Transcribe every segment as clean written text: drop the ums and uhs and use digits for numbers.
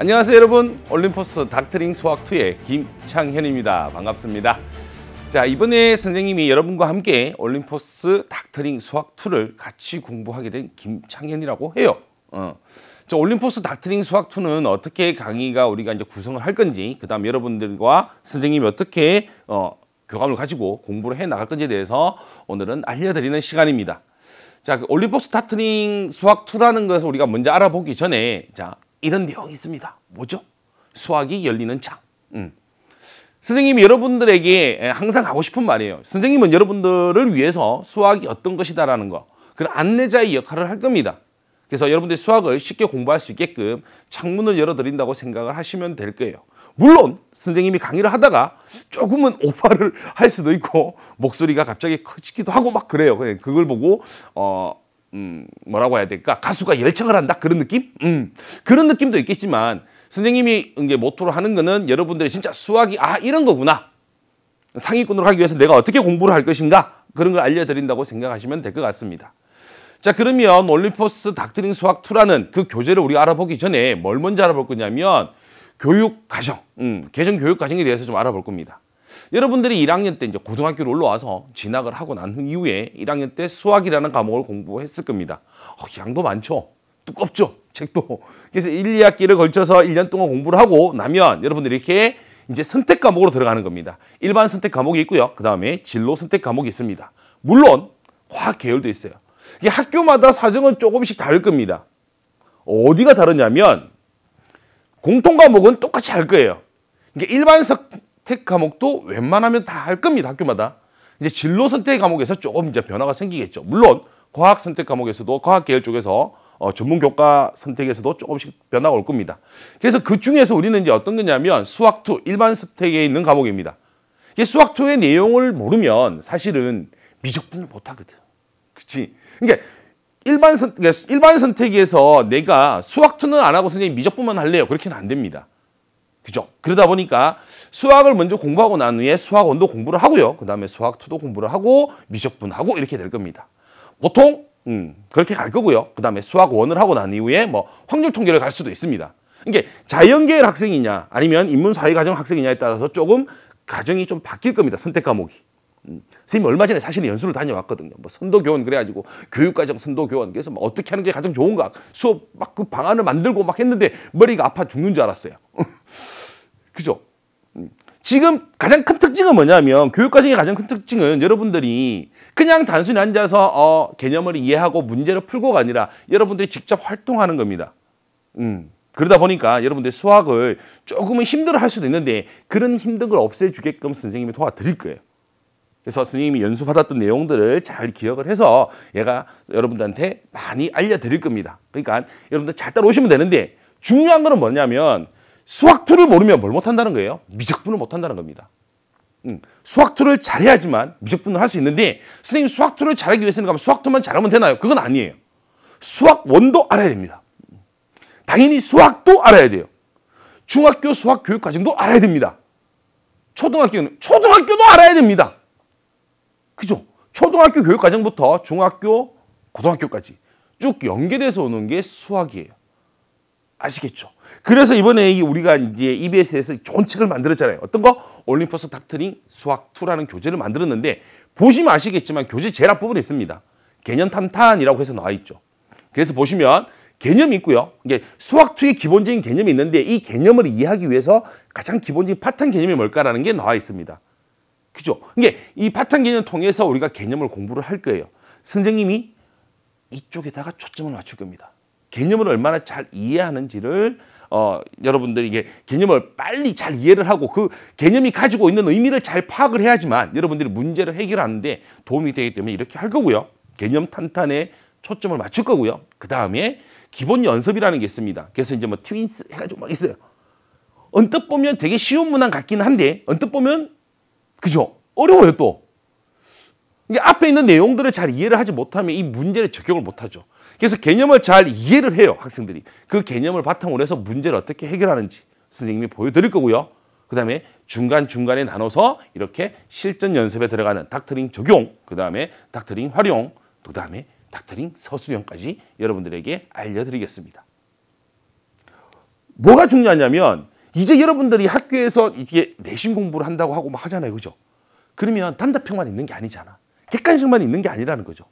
안녕하세요 여러분, 올림포스 닥터링 수학2의 김창현입니다. 반갑습니다. 자, 이번에 선생님이 여러분과 함께 올림포스 닥터링 수학2를 같이 공부하게 된 김창현이라고 해요. 자, 올림포스 닥터링 수학2는 어떻게 강의가 우리가 이제 구성을 할 건지, 그 다음 여러분들과 선생님이 어떻게 교감을 가지고 공부를 해 나갈 건지에 대해서 오늘은 알려드리는 시간입니다. 자, 그 올림포스 닥터링 수학2라는 것을 우리가 먼저 알아보기 전에, 자, 이런 내용이 있습니다. 뭐죠? 수학이 열리는 창. 선생님이 여러분들에게 항상 하고 싶은 말이에요. 선생님은 여러분들을 위해서 수학이 어떤 것이다라는 거, 그런 안내자의 역할을 할 겁니다. 그래서 여러분들이 수학을 쉽게 공부할 수 있게끔 창문을 열어드린다고 생각을 하시면 될 거예요. 물론 선생님이 강의를 하다가 조금은 오바를 할 수도 있고 목소리가 갑자기 커지기도 하고 막 그래요. 그걸 보고 뭐라고 해야 될까? 가수가 열창을 한다? 그런 느낌? 그런 느낌도 있겠지만 선생님이 이제 모토로 하는 거는 여러분들이 진짜 수학이 이런 거구나. 상위권으로 하기 위해서 내가 어떻게 공부를 할 것인가? 그런 걸 알려드린다고 생각하시면 될 것 같습니다. 자, 그러면 올림포스 닥터링 수학2라는 그 교재를 우리가 알아보기 전에 뭘 먼저 알아볼 거냐면 교육 과정, 개정 교육 과정에 대해서 좀 알아볼 겁니다. 여러분들이 1학년 때 이제 고등학교로 올라와서 진학을 하고 난 이후에 1학년 때 수학이라는 과목을 공부했을 겁니다. 양도 많죠. 두껍죠. 책도. 그래서 1, 2학기를 걸쳐서 1년 동안 공부를 하고 나면 여러분들이 이렇게 이제 선택 과목으로 들어가는 겁니다. 일반 선택 과목이 있고요. 그 다음에 진로 선택 과목이 있습니다. 물론 화학 계열도 있어요. 이게 학교마다 사정은 조금씩 다를 겁니다. 어디가 다르냐면 공통 과목은 똑같이 할 거예요. 이게 일반 선택 과목도 웬만하면 다 할 겁니다. 학교마다. 이제 진로 선택 과목에서 조금 이제 변화가 생기겠죠. 물론 과학 선택 과목에서도 과학 계열 쪽에서 전문 교과 선택에서도 조금씩 변화가 올 겁니다. 그래서 그 중에서 우리는 이제 어떤 거냐면 수학2 일반 선택에 있는 과목입니다. 이게 수학2의 내용을 모르면 사실은 미적분을 못 하거든. 그렇지? 그러니까 일반 선택에서 내가 수학2는 안 하고 선생님 미적분만 할래요. 그렇게는 안 됩니다. 그죠? 그러다 보니까 수학을 먼저 공부하고 난 후에 수학1도 공부를 하고요. 그 다음에 수학2도 공부를 하고 미적분하고 이렇게 될 겁니다. 보통 그렇게 갈 거고요. 그 다음에 수학1을 하고 난 이후에 뭐 확률 통계를 갈 수도 있습니다. 이게 자연계열 학생이냐 아니면 인문사회과정 학생이냐에 따라서 조금 과정이 좀 바뀔 겁니다. 선택 과목이. 선생님 얼마 전에 사실 연수를 다녀왔거든요. 뭐 선도교원 그래가지고 교육과정 선도교원. 그래서 뭐 어떻게 하는 게 가장 좋은가 수업 막 그 방안을 만들고 막 했는데 머리가 아파 죽는 줄 알았어요. 그죠? 지금 가장 큰 특징은 뭐냐면 교육과정의 가장 큰 특징은 여러분들이 그냥 단순히 앉아서 개념을 이해하고 문제를 풀고가 아니라 여러분들이 직접 활동하는 겁니다. 그러다 보니까 여러분들이 수학을 조금은 힘들어할 수도 있는데 그런 힘든 걸 없애주게끔 선생님이 도와드릴 거예요. 그래서 선생님이 연수받았던 내용들을 잘 기억을 해서 얘가 여러분들한테 많이 알려드릴 겁니다. 그러니까 여러분들 잘 따라오시면 되는데 중요한 거는 뭐냐면 수학2를 모르면 뭘 못한다는 거예요? 미적분을 못한다는 겁니다. 수학2를 잘해야지만 미적분을 할 수 있는데 선생님 수학2를 잘하기 위해서는 그럼 수학2만 잘하면 되나요? 그건 아니에요. 수학1도 알아야 됩니다. 당연히 수학도 알아야 돼요. 중학교 수학 교육 과정도 알아야 됩니다. 초등학교도 알아야 됩니다. 그죠? 초등학교 교육 과정부터 중학교, 고등학교까지 쭉 연계돼서 오는 게 수학이에요. 아시겠죠? 그래서 이번에 우리가 이제 EBS에서 좋은 책을 만들었잖아요. 어떤 거? 올림포스 닥터링 수학2라는 교재를 만들었는데 보시면 아시겠지만 교재 제일 앞부분에 있습니다. 개념 탄탄이라고 해서 나와 있죠. 그래서 보시면 개념이 있고요. 이게 수학2의 기본적인 개념이 있는데 이 개념을 이해하기 위해서 가장 기본적인 바탕 개념이 뭘까라는 게 나와 있습니다. 그죠? 이게 이 바탕 개념을 통해서 우리가 개념을 공부를 할 거예요. 선생님이 이쪽에다가 초점을 맞출 겁니다. 개념을 얼마나 잘 이해하는지를 여러분들이 이게 개념을 빨리 잘 이해를 하고 그 개념이 가지고 있는 의미를 잘 파악을 해야지만 여러분들이 문제를 해결하는데 도움이 되기 때문에 이렇게 할 거고요. 개념 탄탄에 초점을 맞출 거고요. 그 다음에 기본 연습이라는 게 있습니다. 그래서 이제 뭐 트윈스 해가지고 막 있어요. 언뜻 보면 되게 쉬운 문항 같긴 한데 언뜻 보면 그죠? 어려워요 또. 이게 앞에 있는 내용들을 잘 이해를 하지 못하면 이 문제를 적용을 못하죠. 그래서 개념을 잘 이해를 해요, 학생들이. 그 개념을 바탕으로 해서 문제를 어떻게 해결하는지 선생님이 보여드릴 거고요. 그 다음에 중간중간에 나눠서 이렇게 실전 연습에 들어가는 닥터링 적용, 그 다음에 닥터링 활용, 그 다음에 닥터링 서술형까지 여러분들에게 알려드리겠습니다. 뭐가 중요하냐면 이제 여러분들이 학교에서 이게 내신 공부를 한다고 하고 막 하잖아요. 그죠? 그러면 단답형만 있는 게 아니잖아. 객관식만 있는 게 아니라는 거죠.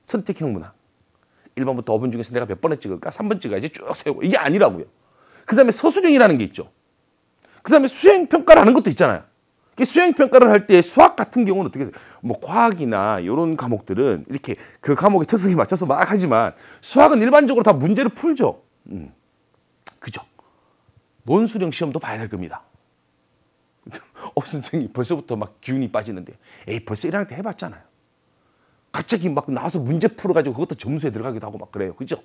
선택형 문항. 1번부터 5번 중에서 내가 몇 번에 찍을까? 3번 찍어야지 쭉 세우고. 이게 아니라고요. 그 다음에 서술형이라는 게 있죠. 그 다음에 수행평가라는 것도 있잖아요. 수행평가를 할 때 수학 같은 경우는 어떻게 해요? 뭐 과학이나 이런 과목들은 이렇게 그 과목의 특성에 맞춰서 막 하지만 수학은 일반적으로 다 문제를 풀죠. 그죠? 논술형 시험도 봐야 될 겁니다. 선생님 벌써부터 막 기운이 빠지는데 에이 벌써 1학년 때 해봤잖아요. 갑자기 막 나와서 문제 풀어가지고 그것도 점수에 들어가기도 하고 막 그래요. 그죠?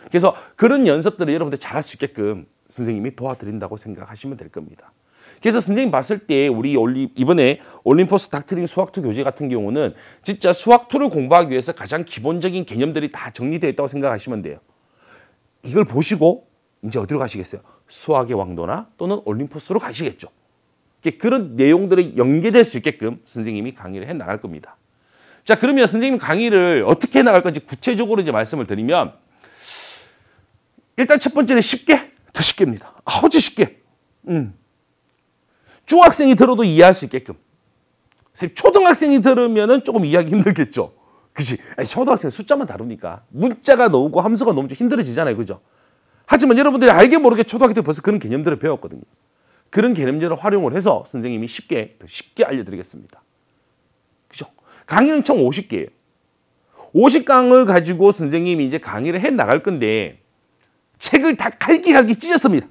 그래서 그런 연습들을 여러분들 잘할 수 있게끔 선생님이 도와드린다고 생각하시면 될 겁니다. 그래서 선생님 봤을 때 우리 이번에 올림포스 닥터링 수학2 교재 같은 경우는 진짜 수학2를 공부하기 위해서 가장 기본적인 개념들이 다 정리되어 있다고 생각하시면 돼요. 이걸 보시고 이제 어디로 가시겠어요? 수학의 왕도나 또는 올림포스로 가시겠죠. 그런 내용들이 연계될 수 있게끔 선생님이 강의를 해 나갈 겁니다. 자, 그러면 선생님 강의를 어떻게 해 나갈 건지 구체적으로 이제 말씀을 드리면 일단 첫 번째는 쉽게, 더 쉽게입니다. 아주 쉽게. 중학생이 들어도 이해할 수 있게끔. 초등학생이 들으면은 조금 이해하기 힘들겠죠. 그치? 아니, 초등학생 숫자만 다루니까 문자가 나오고 함수가 너무 힘들어지잖아요. 그죠? 하지만 여러분들이 알게 모르게 초등학교 때 벌써 그런 개념들을 배웠거든요. 그런 개념들을 활용을 해서 선생님이 더 쉽게 알려드리겠습니다. 그죠? 강의는 총 50개예요. 50강을 가지고 선생님이 이제 강의를 해 나갈 건데 책을 다 갈기갈기 찢었습니다.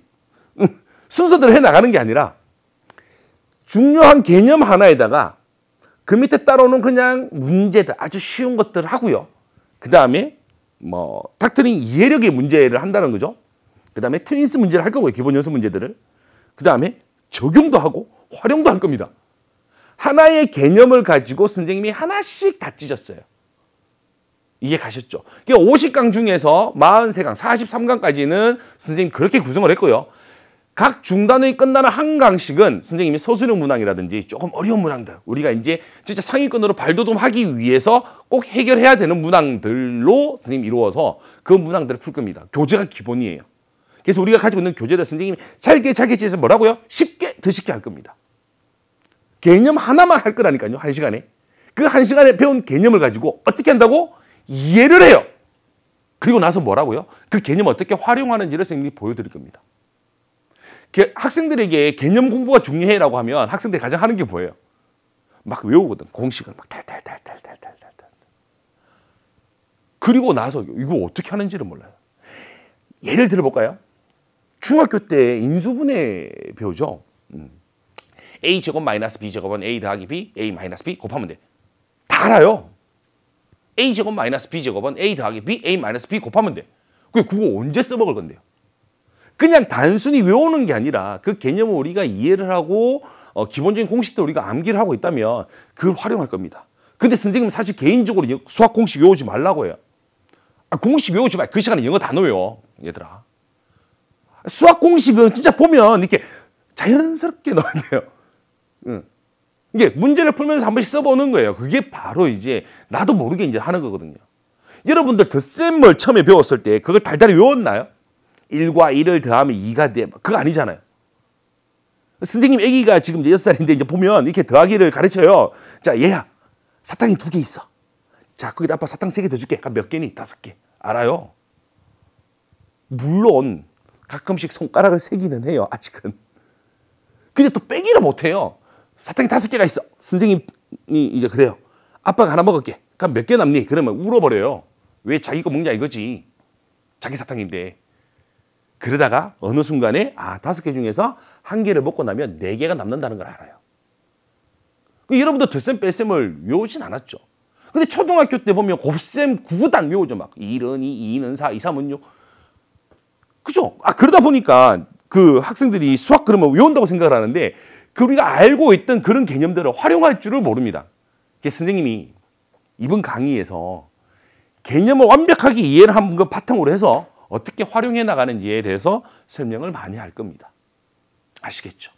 순서대로 해 나가는 게 아니라 중요한 개념 하나에다가 그 밑에 따라오는 그냥 문제들, 아주 쉬운 것들을 하고요. 그 다음에 뭐 닥터링 이해력의 문제를 한다는 거죠. 그 다음에 트윈스 문제를 할 거고요. 기본 연습 문제들을. 그 다음에 적용도 하고 활용도 할 겁니다. 하나의 개념을 가지고 선생님이 하나씩 다 찢었어요. 이해 가셨죠? 50강 중에서 43강, 43강까지는 선생님 그렇게 구성을 했고요. 각 중단이 끝나는 한 강씩은 선생님이 서술형 문항이라든지 조금 어려운 문항들, 우리가 이제 진짜 상위권으로 발돋움하기 위해서 꼭 해결해야 되는 문항들로 선생님이 이루어서 그 문항들을 풀 겁니다. 교재가 기본이에요. 그래서 우리가 가지고 있는 교재를 선생님이 잘게 찢어서 뭐라고요? 쉽게, 더 쉽게 할 겁니다. 개념 하나만 할 거라니까요. 1시간에. 그 1시간에 배운 개념을 가지고 어떻게 한다고? 이해를 해요. 그리고 나서 뭐라고요? 그 개념을 어떻게 활용하는지를 선생님이 보여드릴 겁니다. 학생들에게 개념 공부가 중요해라고 하면 학생들이 가장 하는 게 뭐예요? 막 외우거든. 공식을 막 탈탈탈탈탈탈탈. 그리고 나서 이거 어떻게 하는지를 몰라요. 예를 들어볼까요? 중학교 때 인수분해 배우죠. A제곱 마이너스 B제곱은 A 더하기 B, A 마이너스 B 곱하면 돼. 다 알아요. A제곱 마이너스 B제곱은 A 더하기 B, A 마이너스 B 곱하면 돼. 그거 언제 써먹을 건데요? 그냥 단순히 외우는 게 아니라 그 개념을 우리가 이해를 하고 기본적인 공식도 우리가 암기를 하고 있다면 그걸 활용할 겁니다. 근데 선생님은 사실 개인적으로 수학 공식 외우지 말라고 해요. 공식 외우지 말. 그 시간에 영어 단어 외워, 얘들아. 수학 공식은 진짜 보면 이렇게 자연스럽게 넣어야 돼요. 이게 문제를 풀면서 한 번씩 써보는 거예요. 그게 바로 이제 나도 모르게 이제 하는 거거든요. 여러분들 덧셈을 처음에 배웠을 때 그걸 달달이 외웠나요? 1과 1을 더하면 2가 돼. 그거 아니잖아요. 선생님 아기가 지금 6살인데 이제 보면 이렇게 더하기를 가르쳐요. 자, 얘야. 사탕이 2개 있어. 자, 거기다 아빠 사탕 3개 더 줄게. 몇 개니? 5개. 알아요. 물론 가끔씩 손가락을 세기는 해요. 아직은. 근데 또 빼기를 못해요. 사탕이 5개가 있어. 선생님이 이제 그래요. 아빠가 하나 먹을게. 그럼 몇 개 남니? 그러면 울어버려요. 왜 자기 거 먹냐 이거지. 자기 사탕인데. 그러다가 어느 순간에 5개 중에서 1개를 먹고 나면 4개가 남는다는 걸 알아요. 여러분도 덧셈 뺄셈을 외우진 않았죠. 근데 초등학교 때 보면 곱셈 9단 외우죠. 막 1은 2, 2는 4, 2, 3은 6. 그죠? 그러다 보니까 그 학생들이 수학 그러면 외운다고 생각을 하는데 우리가 알고 있던 그런 개념들을 활용할 줄을 모릅니다. 그래서 선생님이 이번 강의에서 개념을 완벽하게 이해를 한 것 바탕으로 해서 어떻게 활용해 나가는지에 대해서 설명을 많이 할 겁니다. 아시겠죠?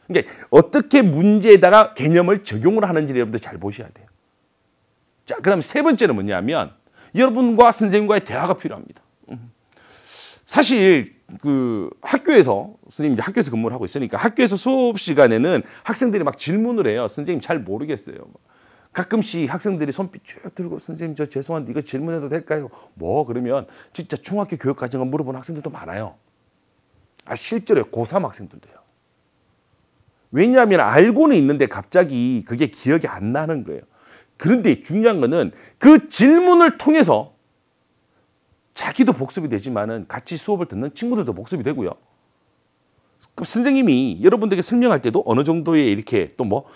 그러니까 어떻게 문제에다가 개념을 적용을 하는지 여러분들 잘 보셔야 돼요. 자, 그 다음에 세 번째는 뭐냐면 여러분과 선생님과의 대화가 필요합니다. 사실 학교에서 선생님 이제 학교에서 근무를 하고 있으니까 학교에서 수업 시간에는 학생들이 막 질문을 해요. 선생님 잘 모르겠어요. 가끔씩 학생들이 손빛 쭉 들고 선생님 저 죄송한데 이거 질문해도 될까요? 뭐 그러면 진짜 중학교 교육 과정을 물어보는 학생들도 많아요. 실제로 고3 학생들도요. 왜냐하면 알고는 있는데 갑자기 그게 기억이 안 나는 거예요. 그런데 중요한 거는 그 질문을 통해서 자기도 복습이 되지만은 같이 수업을 듣는 친구들도 복습이 되고요. 그럼 선생님이 여러분들에게 설명할 때도 어느 정도의 이렇게 또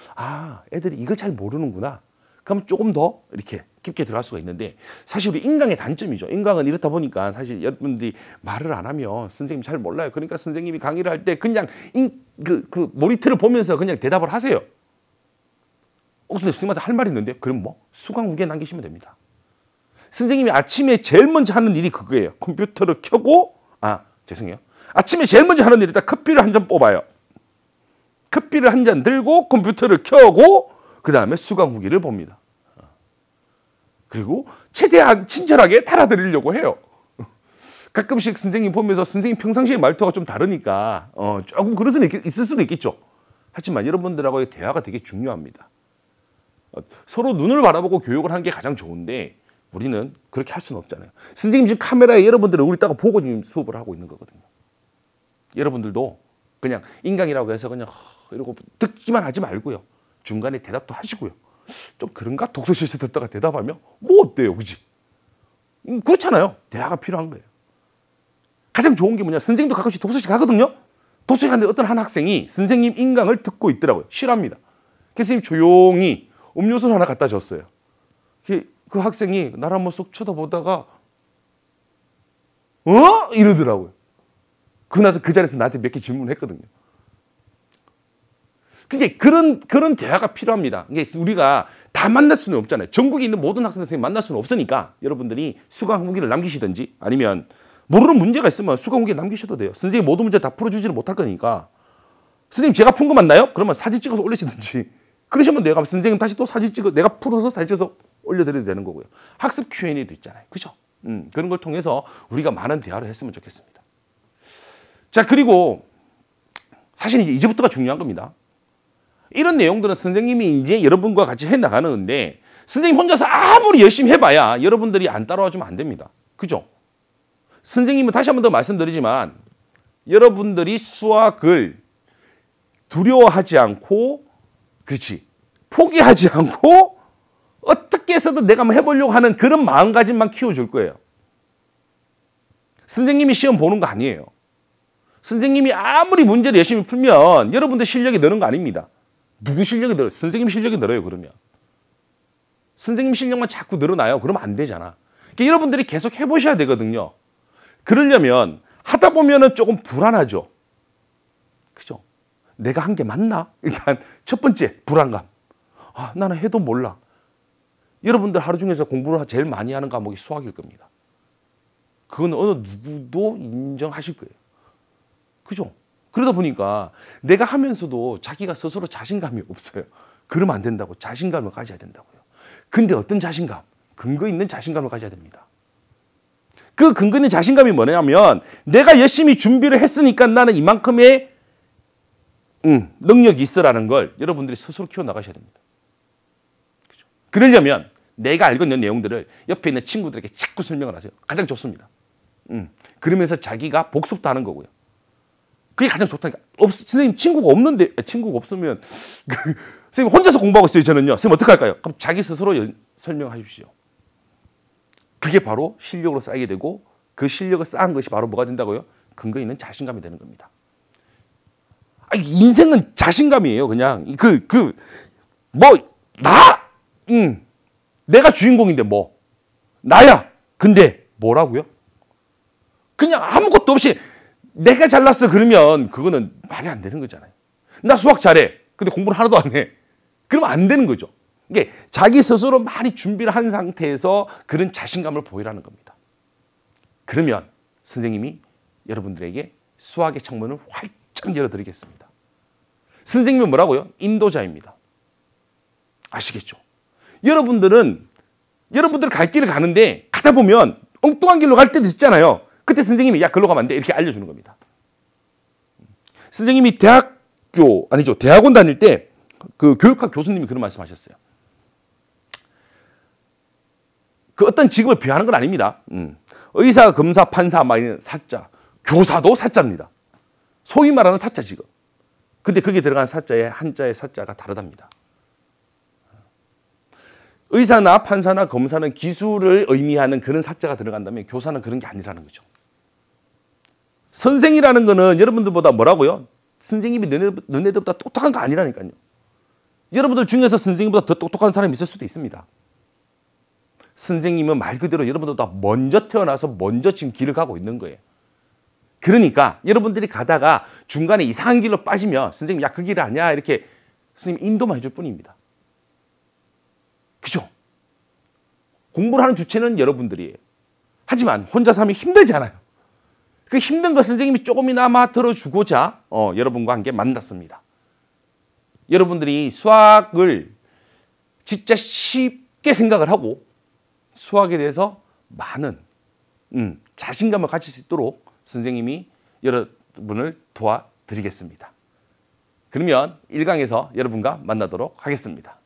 애들이 이걸 잘 모르는구나. 그럼 조금 더 이렇게 깊게 들어갈 수가 있는데 사실 우리 인강의 단점이죠. 인강은 이렇다 보니까 사실 여러분들이 말을 안 하면 선생님 잘 몰라요. 그러니까 선생님이 강의를 할 때 그냥 그 모니터를 보면서 그냥 대답을 하세요. 선생님한테 할 말이 있는데 그럼 수강 후기에 남기시면 됩니다. 선생님이 아침에 제일 먼저 하는 일이 그거예요. 컴퓨터를 켜고 죄송해요. 아침에 제일 먼저 하는 일이 커피를 한 잔 뽑아요. 커피를 한 잔 들고 컴퓨터를 켜고 그 다음에 수강 후기를 봅니다. 그리고 최대한 친절하게 달아드리려고 해요. 가끔씩 선생님 보면서 선생님 평상시에 말투가 좀 다르니까 조금 그럴 수는 있을 수도 있겠죠. 하지만 여러분들하고의 대화가 되게 중요합니다. 서로 눈을 바라보고 교육을 하는 게 가장 좋은데 우리는 그렇게 할 수는 없잖아요. 선생님 지금 카메라에 여러분들을 우리 따가 보고 지금 수업을 하고 있는 거거든요. 여러분들도 그냥 인강이라고 해서 그냥 이러고 듣기만 하지 말고요. 중간에 대답도 하시고요. 좀 그런가? 독서실에서 듣다가 대답하면 어때요? 그지? 그렇잖아요. 대화가 필요한 거예요. 가장 좋은 게 뭐냐? 선생님도 가끔씩 독서실 가거든요. 독서실 갔는데 어떤 한 학생이 선생님 인강을 듣고 있더라고요. 싫어합니다. 그래서 선생님 조용히 음료수를 하나 갖다 줬어요. 그 학생이 나를 한번 쏙 쳐다보다가 이러더라고요. 그러고 나서 그 자리에서 나한테 몇 개 질문을 했거든요. 그게 그런 대화가 필요합니다. 이게 우리가 다 만날 수는 없잖아요. 전국에 있는 모든 학생 선생님 만날 수는 없으니까 여러분들이 수강 후기를 남기시든지 아니면 모르는 문제가 있으면 수강 후기에 남기셔도 돼요. 선생님 모든 문제 다 풀어주지는 못할 거니까 선생님 제가 푼 거 맞나요? 그러면 사진 찍어서 올리시든지 그러시면 내가 선생님 다시 또 사진 찍어 내가 풀어서 사진 찍어서 올려드려도 되는 거고요. 학습 Q&A도 있잖아요. 그죠? 그런 걸 통해서 우리가 많은 대화를 했으면 좋겠습니다. 자, 그리고 사실 이제부터가 중요한 겁니다. 이런 내용들은 선생님이 이제 여러분과 같이 해나가는데 선생님 혼자서 아무리 열심히 해봐야 여러분들이 안 따라와 주면 안 됩니다. 그죠? 선생님은 다시 한 번 더 말씀드리지만 여러분들이 수학을 두려워하지 않고 포기하지 않고 어떻게 해서든 내가 한번 해보려고 하는 그런 마음가짐만 키워줄 거예요. 선생님이 시험 보는 거 아니에요. 선생님이 아무리 문제를 열심히 풀면 여러분들 실력이 느는 거 아닙니다. 누구 실력이 늘어요? 선생님 실력이 늘어요. 그러면 선생님 실력만 자꾸 늘어나요. 그러면 안 되잖아. 그러니까 여러분들이 계속 해보셔야 되거든요. 그러려면 하다 보면은 조금 불안하죠. 그죠? 내가 한 게 맞나? 일단 첫 번째 불안감. 나는 해도 몰라. 여러분들 하루 중에서 공부를 제일 많이 하는 과목이 수학일 겁니다. 그건 어느 누구도 인정하실 거예요. 그죠? 그러다 보니까 내가 하면서도 자기가 스스로 자신감이 없어요. 그러면 안 된다고. 자신감을 가져야 된다고요. 근데 어떤 자신감? 근거 있는 자신감을 가져야 됩니다. 그 근거 있는 자신감이 뭐냐면 내가 열심히 준비를 했으니까 나는 이만큼의 능력이 있어라는 걸 여러분들이 스스로 키워나가셔야 됩니다. 그죠? 그러려면 내가 알고 있는 내용들을 옆에 있는 친구들에게 자꾸 설명을 하세요. 가장 좋습니다. 그러면서 자기가 복습도 하는 거고요. 그게 가장 좋다니까. 선생님 친구가 없는데 친구가 없으면 선생님 혼자서 공부하고 있어요. 저는요. 선생님 어떻게 할까요? 그럼 자기 스스로 설명하십시오. 그게 바로 실력으로 쌓이게 되고 그 실력을 쌓은 것이 바로 뭐가 된다고요? 근거 있는 자신감이 되는 겁니다. 인생은 자신감이에요. 그냥 내가 주인공인데 나야. 근데 뭐라고요? 그냥 아무것도 없이 내가 잘났어 그러면 그거는 말이 안 되는 거잖아요. 나 수학 잘해. 근데 공부를 하나도 안 해. 그러면 안 되는 거죠. 이게 자기 스스로 많이 준비를 한 상태에서 그런 자신감을 보이라는 겁니다. 그러면 선생님이 여러분들에게 수학의 창문을 활짝 열어드리겠습니다. 선생님은 뭐라고요? 인도자입니다. 아시겠죠? 여러분들 갈 길을 가는데 가다 보면 엉뚱한 길로 갈 때도 있잖아요. 그때 선생님이 야 글로 가면 안 돼 이렇게 알려주는 겁니다. 선생님이 대학원 다닐 때 그 교육학 교수님이 그런 말씀하셨어요. 그 어떤 직업을 비하하는 건 아닙니다. 의사, 검사, 판사 막 이런 사자, 교사도 사자입니다. 소위 말하는 사자 직업. 근데 거기에 들어간 사자의 한자의 사자가 다르답니다. 의사나 판사나 검사는 기술을 의미하는 그런 사자가 들어간다면 교사는 그런 게 아니라는 거죠. 선생이라는 거는 여러분들보다 뭐라고요? 선생님이 너네들보다 똑똑한 거 아니라니까요. 여러분들 중에서 선생님보다 더 똑똑한 사람이 있을 수도 있습니다. 선생님은 말 그대로 여러분들보다 먼저 태어나서 먼저 지금 길을 가고 있는 거예요. 그러니까 여러분들이 가다가 중간에 이상한 길로 빠지면 선생님 야 그 길 아니야 이렇게 선생님 인도만 해줄 뿐입니다. 그죠? 공부를 하는 주체는 여러분들이에요. 하지만 혼자서 하면 힘들잖아요. 그 힘든 거 선생님이 조금이나마 들어주고자 여러분과 함께 만났습니다. 여러분들이 수학을 진짜 쉽게 생각을 하고 수학에 대해서 많은 자신감을 가질 수 있도록 선생님이 여러분을 도와드리겠습니다. 그러면 1강에서 여러분과 만나도록 하겠습니다.